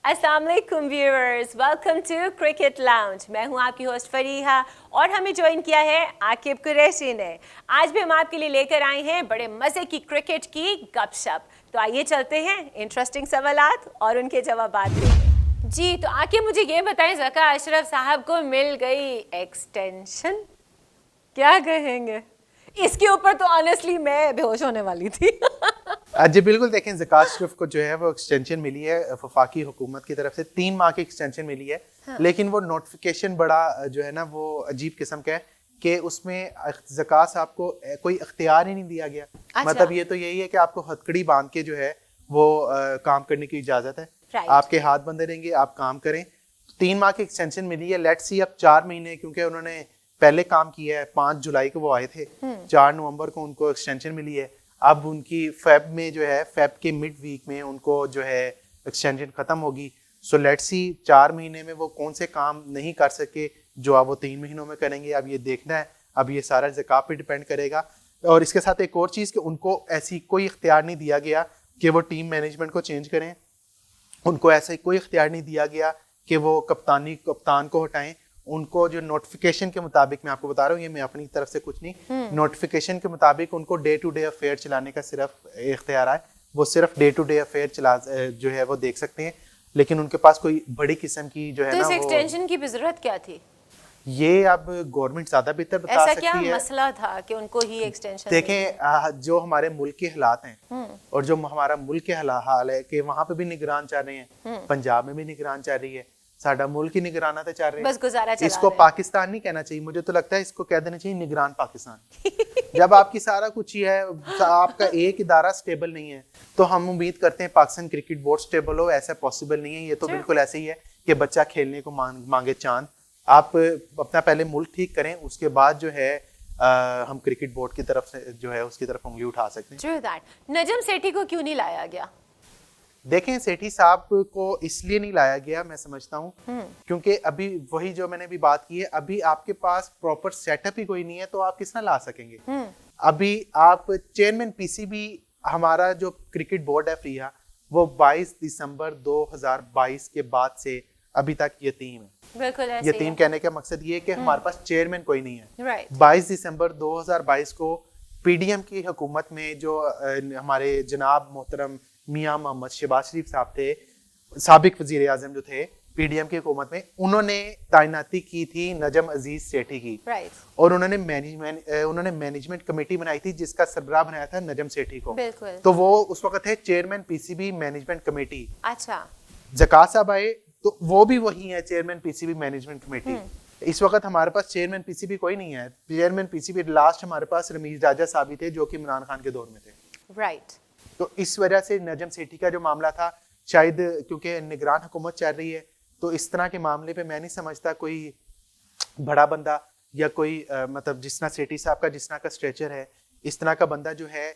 अस्सलाम वालेकुम viewers, welcome to Cricket Lounge. मैं हूं आपकी होस्ट फरीहा और हमें ज्वाइन किया है आकिब कुरैशी ने। आज भी हम आपके लिए लेकर आए हैं बड़े मज़े की क्रिकेट की गपशप। तो आइए चलते हैं इंटरेस्टिंग सवालात और उनके जवाबात देंगे। जी तो आकिब मुझे ये बताएं, ज़का अशरफ साहब को मिल गई एक्सटेंशन, क्या कहेंगे इसके ऊपर? तो ऑनेस्टली मैं बेहोश होने वाली थी। जी बिल्कुल, देखें ज़का अशरफ को जो है वो एक्सटेंशन मिली है वफाकी हुकूमत की तरफ से, 3 माह की एक्सटेंशन मिली है। हाँ। लेकिन वो नोटिफिकेशन बड़ा जो है ना वो अजीब किस्म का है कि उसमें ज़का साहब को कोई इख्तियार ही नहीं दिया गया। अच्छा। मतलब ये तो यही है कि आपको हथकड़ी बांध के जो है वो काम करने की इजाज़त है। आपके हाथ बंधे रहेंगे, आप काम करें। 3 माह की एक्सटेंशन मिली है। लेट्स सी अब 4 महीने, क्योंकि उन्होंने पहले काम किया है, 5 जुलाई को वो आए थे, 4 नवंबर को उनको एक्सटेंशन मिली है। अब उनकी फेब में जो है, फेब के मिड वीक में उनको जो है एक्सटेंशन खत्म होगी। सो लेट्स सी 4 महीने में वो कौन से काम नहीं कर सके जो अब वो 3 महीनों में करेंगे। अब ये देखना है, अब ये सारा ज़का पे डिपेंड करेगा। और इसके साथ एक और चीज़ कि उनको ऐसी कोई इख्तियार नहीं दिया गया कि वो टीम मैनेजमेंट को चेंज करें। उनको ऐसा कोई इख्तियार नहीं दिया गया कि वो कप्तान को हटाएं। उनको जो नोटिफिकेशन के मुताबिक, मैं आपको बता रहा हूँ, ये मैं अपनी तरफ से कुछ नहीं, नोटिफिकेशन के मुताबिक उनको डे टू डे अफेयर चलाने का सिर्फ इख्तियार है। वो सिर्फ डे टू डे अफेयर चला जो है वो देख सकते हैं, लेकिन उनके पास कोई बड़ी किस्म की जो है तो ना, इस एक्सटेंशन की भी जरूरत क्या थी? ये अब गवर्नमेंट ज्यादा बेहतर बता सकती है। ऐसा क्या मसला था कि उनको ही एक्सटेंशन? देखें, जो हमारे मुल्क के हालात हैं और जो हमारा मुल्क के हाल है कि वहाँ पे भी निगरान चल रहे हैं, पंजाब में भी निगरान चल रही है, साडा मुल्क ही निगराना तो चल रहे हैं। बस गुजारा चला इसको पाकिस्तान नहीं कहना चाहिए, मुझे तो लगता है इसको कह देना चाहिए निगरान पाकिस्तान। जब आपकी सारा कुछ ही है, आपका एक इदारा स्टेबल नहीं है, तो हम उम्मीद करते हैं पाकिस्तान क्रिकेट बोर्ड स्टेबल हो। ऐसा पॉसिबल नहीं है। ये तो बिल्कुल ऐसे ही है कि बच्चा खेलने को मांगे चांद। आप अपना पहले मुल्क ठीक करें, उसके बाद जो है हम क्रिकेट बोर्ड की तरफ से जो है उसकी तरफ उंगली उठा सकते हैं। True that. नजम सेठी को क्यों नहीं लाया गया? देखें, सेठी साहब को इसलिए नहीं लाया गया, मैं समझता हूँ, क्योंकि अभी वही जो मैंने भी बात की है, अभी आपके पास प्रॉपर सेटअप ही कोई नहीं है, तो आप किस तरह ला सकेंगे? अभी आप चेयरमैन पीसीबी, हमारा जो क्रिकेट बोर्ड है फ्रीहा, वो 22 दिसंबर 2022 के बाद से अभी तक यतीम है। बिल्कुल ऐसे यतीम कहने का मकसद ये है कि हमारे पास चेयरमैन कोई नहीं है। राइट। 22 दिसंबर 2022 को पीडीएम की हुकूमत में जो हमारे जनाब मोहतरम मियां मोहम्मद शहबाज शरीफ साहब थे, साबिक वजीर आजम जो थे पीडीएम की हुकूमत में, उन्होंने तैनाती की थी नजम अजीज सेठी की। और उन्होंने मैनेजमेंट कमेटी बनाई थी जिसका सरबराह बनाया था नजम सेठी को। तो वो उस वक्त थे चेयरमैन पीसीबी मैनेजमेंट कमेटी। अच्छा। ज़का साहब आए तो वो भी वही है, चेयरमैन पीसीबी मैनेजमेंट कमेटी। इस वक्त हमारे पास चेयरमैन पीसीबी कोई नहीं है। चेयरमैन पीसीबी लास्ट हमारे पास रमीज राजा साहब थे, जो कि इमरान खान के दौर में थे। राइट। तो इस वजह से नजम सेठी का जो मामला था, शायद क्योंकि निगरान हुकूमत चल रही है, तो इस तरह के मामले पे मैं नहीं समझता कोई बड़ा बंदा या कोई मतलब जिस तरह सेठी साहब का जिस तरह का स्ट्रेचर है, इस तरह का बंदा जो है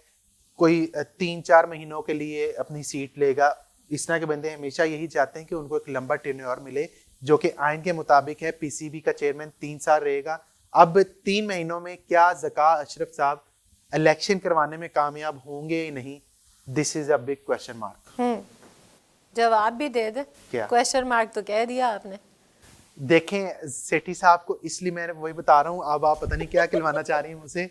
कोई 3-4 महीनों के लिए अपनी सीट लेगा। इस तरह के बंदे हमेशा यही चाहते हैं कि उनको एक लंबा टेन्योर मिले, जो कि आइन के मुताबिक है। पीसीबी का चेयरमैन 3 साल रहेगा। अब 3 महीनों में क्या ज़का अशरफ साहब इलेक्शन करवाने में कामयाब होंगे या नहीं? This is a big question mark. जवाब भी दे दे। क्या क्वेश्चन मार्क तो कह दिया आपने। देखें, सेठी साहब को इसलिए मैं वही बता रहा हूँ, अब आप पता नहीं क्या खिलवाना चाह रही हैं मुझसे।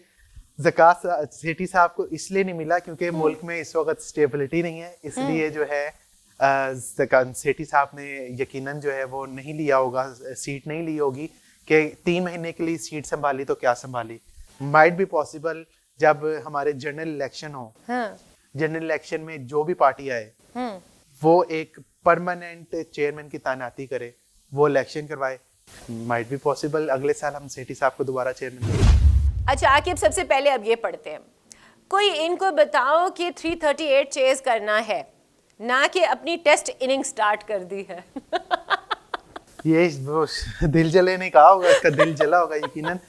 ज़का सेठी साहब को इसलिए नहीं मिला क्योंकि मुल्क में इस वक्त स्टेबिलिटी नहीं है, इसलिए जो है सेठी साहब ने यकीनन जो है वो नहीं लिया होगा, सीट नहीं ली होगी कि 3 महीने के लिए सीट संभाली तो क्या संभाली। माइट बी पॉसिबल जब हमारे जनरल इलेक्शन हो, जनरल इलेक्शन में जो भी पार्टी आए वो एक परमानेंट चेयरमैन की तैनाती करे, वो इलेक्शन करवाए। माइट बी पॉसिबल अगले साल हम सेठी साहब को दोबारा चेयरमैन करें। अच्छा आकिब, सबसे पहले अब ये पढ़ते हैं, कोई इनको बताओ कि 338 चेज करना है, ना कि अपनी टेस्ट इनिंग स्टार्ट कर दी है। ये वो दिल जले ने कहा होगा, इसका दिल जला होगा यकीनन।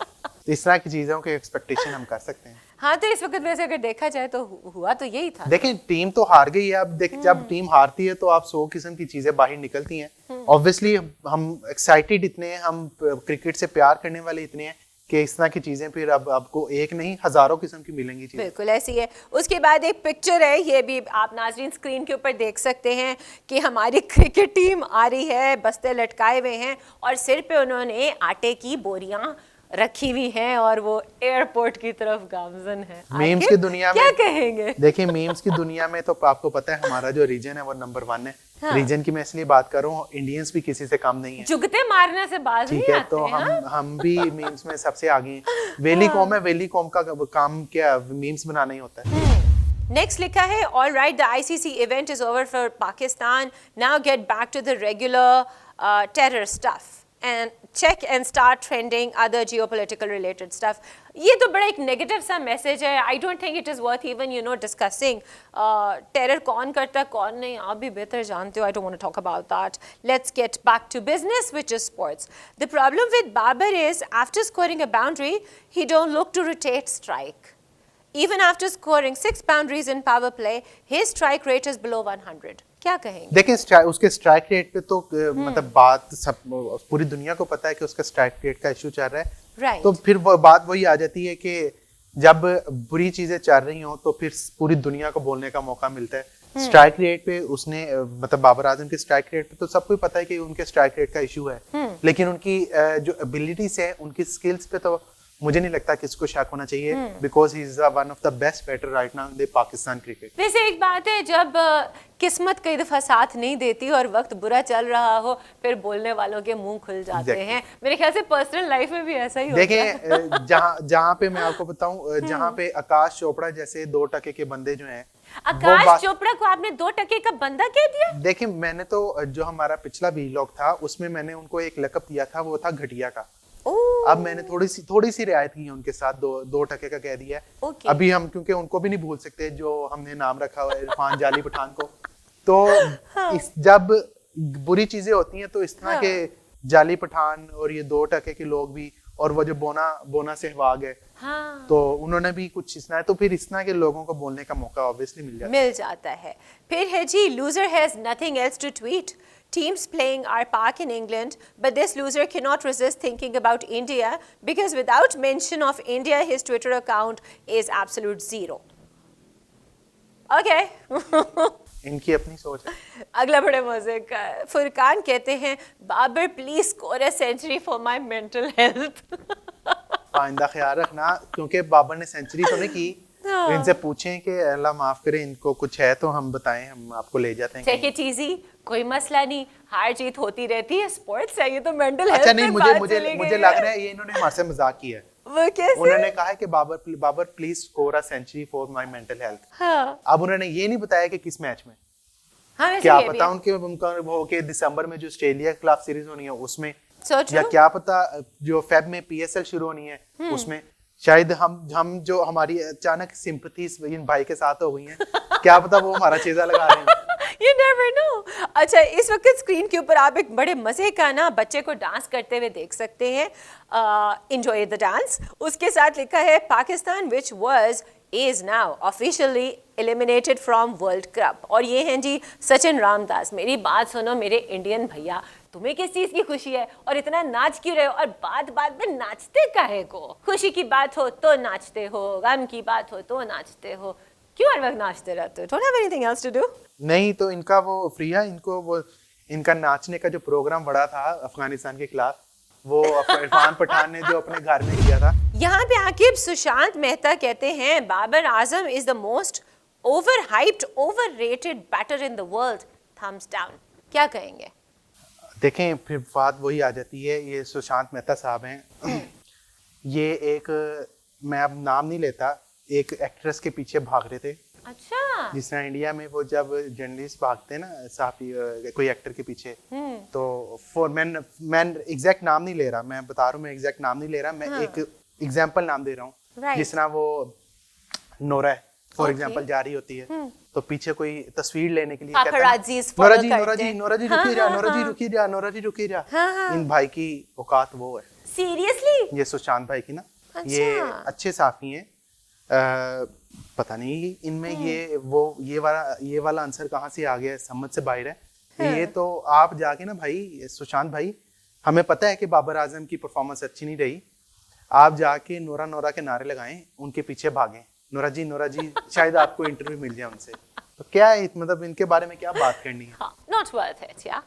इस तरह की चीजों के एक्सपेक्टेशन हम कर सकते हैं। हाँ, तो इस वक्त वैसे अगर देखा जाए तो हुआ तो यही था। देखें, टीम तो हार गई है। अब जब टीम हारती है तो आप 100 किस्म की चीजें बाहर निकलती हैं। ऑब्वियसली हम एक्साइटेड इतने हैं, हम क्रिकेट से प्यार करने वाले इतने हैं कि इस तरह की चीजें फिर अब आपको एक नहीं हजारों किस्म की मिलेंगी चीजें। बिल्कुल ऐसी है। उसके बाद एक पिक्चर है, ये भी आप नाजरीन स्क्रीन के ऊपर देख सकते हैं कि हमारी क्रिकेट टीम आ रही है, बस्ते लटकाए हुए हैं और सिर पे उन्होंने आटे की बोरियां रखी हुई हैं और वो एयरपोर्ट की तरफ गामजन है। मीम्स की दुनिया क्या में कहेंगे? देखिए, मीम्स की दुनिया में तो आपको पता है हमारा जो रीजन है वो नंबर 1 है। हाँ। रीजन की मैं इसलिए बात कर रहा हूँ, इंडियंस भी किसी से कम नहीं है, जुगते मारने से बाज ठीक नहीं है। आते तो हैं, हम भी मीम्स में सबसे आगे हैं। वेली कॉम है, वेली कॉम का काम क्या मीम्स बनाना ही होता है। नेक्स्ट लिखा है, all right the ICC event is over for Pakistan, now get back to the regular terror stuff and check and start trending other geopolitical related stuff. ये तो बड़ा एक नेगेटिव सा मैसेज है। I don't think it is worth even discussing terror कौन करता कौन नहीं, आप भी बेहतर जानते हो। I don't want to talk about that. Let's get back to business which is sports. The problem with Babar is after scoring a boundary he don't look to rotate strike. Even after scoring 6 boundaries in power play, his strike rate is below 100. क्या कहेंगे? देखिए, उसके strike rate पे तो मतलब बात सब पूरी दुनिया को पता है कि उसका स्ट्राइक रेट का इशू चल रहा है। Right. तो फिर वो बात वही आ जाती है कि जब बुरी चीजें चल रही हो तो फिर पूरी दुनिया को बोलने का मौका मिलता है। स्ट्राइक रेट पे उसने मतलब बाबर आजम के स्ट्राइक रेट पे तो सबको पता है कि उनके स्ट्राइक रेट का इशू है, लेकिन उनकी जो एबिलिटीज है, उनकी स्किल्स पे तो मुझे नहीं लगता कि इसको शक होना चाहिए, because he is one of the best batter right now in the Pakistan cricket. वैसे एक बात है, जब किस्मत कई दफा साथ नहीं देती और वक्त बुरा चल रहा हो, फिर बोलने वालों के मुंह खुल जाते हैं। मेरे ख्याल से पर्सनल लाइफ में भी ऐसा ही होता है। देखिए, जहाँ पे मैं आपको बताऊं, जहाँ पे आकाश चोपड़ा जैसे 2 टके के बंदे जो हैं, आकाश चोपड़ा को आपने 2 टके का बंदा कह दिया? देखिए, मैंने तो जो हमारा पिछला वीलॉग था उसमें मैंने उनको एक लकब दिया था, वो था घटिया का। अब मैंने थोड़ी सी रियायत की है उनके साथ, 2 टके का कह दिया है। Okay. अभी हम क्योंकि उनको भी नहीं भूल सकते जो हमने नाम रखा हुआ है इरफान जाली पठान को, तो हाँ. जब बुरी चीजें होती हैं तो इस तरह हाँ. के जाली पठान और ये 2 टके के लोग भी, और वो जो बोना सहवाग है, हाँ. तो उन्होंने भी कुछ इस तरह, तो फिर इस तरह के लोगों को बोलने का मौका ऑब्वियसली मिल जाता है। फिर है जी, loser has nothing else to tweet. Teams playing are Pak in England, but this loser cannot resist thinking about India because without mention of India, his Twitter account is absolute zero. Okay. इनकी अपनी सोच है। अगला बड़े मजे का, फुरकान कहते हैं, Babar please score a century for my mental health. आइंदा ख्याल रखना, क्योंकि बाबर ने सेंचुरी तो नहीं की, तो इनसे पूछें कि अल्लाह माफ करे, इनको कुछ है तो हम बताएं, हम आपको ले जाते हैं। टेक इट इजी, कोई मसला नहीं, हार जीत होती रहती है, स्पोर्ट्स है, ये तो मेंटल हेल्थ। अच्छा नहीं, मुझे लग रहा है ये इन्होंने हमारे से मजाक किया है। वो कैसे? उन्होंने कहा है कि Babar please score a century for my mental health. हाँ। अब उन्होंने ये नहीं बताया कि किस मैच में। हाँ, क्या पता उनका वो कि दिसंबर में जो ऑस्ट्रेलिया के खिलाफ सीरीज होनी है उसमें, या क्या पता जो फेब में पीएसएल शुरू होनी है उसमें, शायद हम जो हमारी अचानक सिंपैथीज इन भाई के साथ हो गई हैं, क्या पता वो हमारा चीज़ा लगा रहे हैं। You never know. अच्छा, इस वक्त स्क्रीन के ऊपर आप एक बड़े मजे का ना बच्चे को डांस करते हुए देख सकते हैं। Enjoy the dance. उसके साथ लिखा है, Pakistan which was is now officially eliminated from World Cup. और ये हैं जी सचिन रामदास। मेरी बात सुनो मेरे इंडियन भैया, तुम्हें किस चीज की खुशी है और इतना नाच क्यों रहे हो, और बात में नाचते काहे को? खुशी की बात हो तो नाचते हो, गम की बात हो तो नाचते हो, क्यों हर वक्त नाचते रहते हो? Don't have anything else to do? नहीं तो इनका वो फ्री है, इनको वो इनका नाचने का जो प्रोग्राम बड़ा था अफगानिस्तान के खिलाफ, वो इरफान पठान ने जो अपने घर में किया था। यहाँ पे आकिब सुशांत मेहता कहते हैं, Babar Azam is the most overhyped, overrated batter in the world, thumbs down. क्या कहेंगे? देखें, फिर बात वही आ जाती है, ये सुशांत मेहता साहब हैं, ये एक, मैं अब नाम नहीं लेता, एक एक्ट्रेस के पीछे भाग रहे थे। अच्छा। जिस तरह इंडिया में वो जब जर्नलिस्ट भागते हैं ना साहब कोई एक्टर के पीछे, तो फॉर मैं एग्जैक्ट नाम नहीं ले रहा, मैं बता रहा हूँ, मैं एग्जैक्ट नाम नहीं ले रहा, मैं एक एग्जांपल नाम दे रहा हूँ। जिस तरह वो नोरा फॉर एग्जांपल जा रही होती है, तो पीछे कोई तस्वीर लेने के लिए कहता है, नोरा जी रुकी जा। इन भाई की औकात वो है। सीरियसली? ये सुशांत भाई की ना, ये अच्छे साफी हैं, पता नहीं इनमें ये वाला आंसर कहाँ से आ गया, समझ से बाहर है। ये तो आप जाके ना भाई सुशांत भाई, हमें पता है कि बाबर आजम की परफॉर्मेंस अच्छी नहीं रही, आप जाके नोरा नोरा के नारे लगाएं, उनके पीछे भागें, नोरा जी शायद आपको इंटरव्यू मिल जाए उनसे। तो क्या है मतलब इनके बारे में क्या बात करनी है? नॉट वर्थ इट या।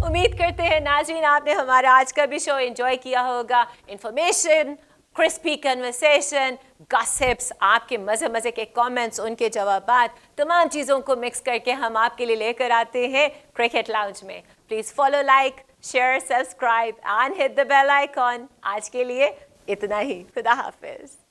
उम्मीद करते हैं नाज़रीन आपने हमारा आज का भी शो एंजॉय किया होगा। इंफॉर्मेशन, क्रिस्पी कन्वर्सेशन, गॉसिप्स, आपके मज़े मज़े के कमेंट्स, उनके जवाबात, तमाम चीज़ों को मिक्स करके हम आपके लिए लेकर आते हैं क्रिकेट लाउंज में। Please follow, like, share, subscribe and hit the bell icon. आज के लिए इतना ही। खुदा हाफिज।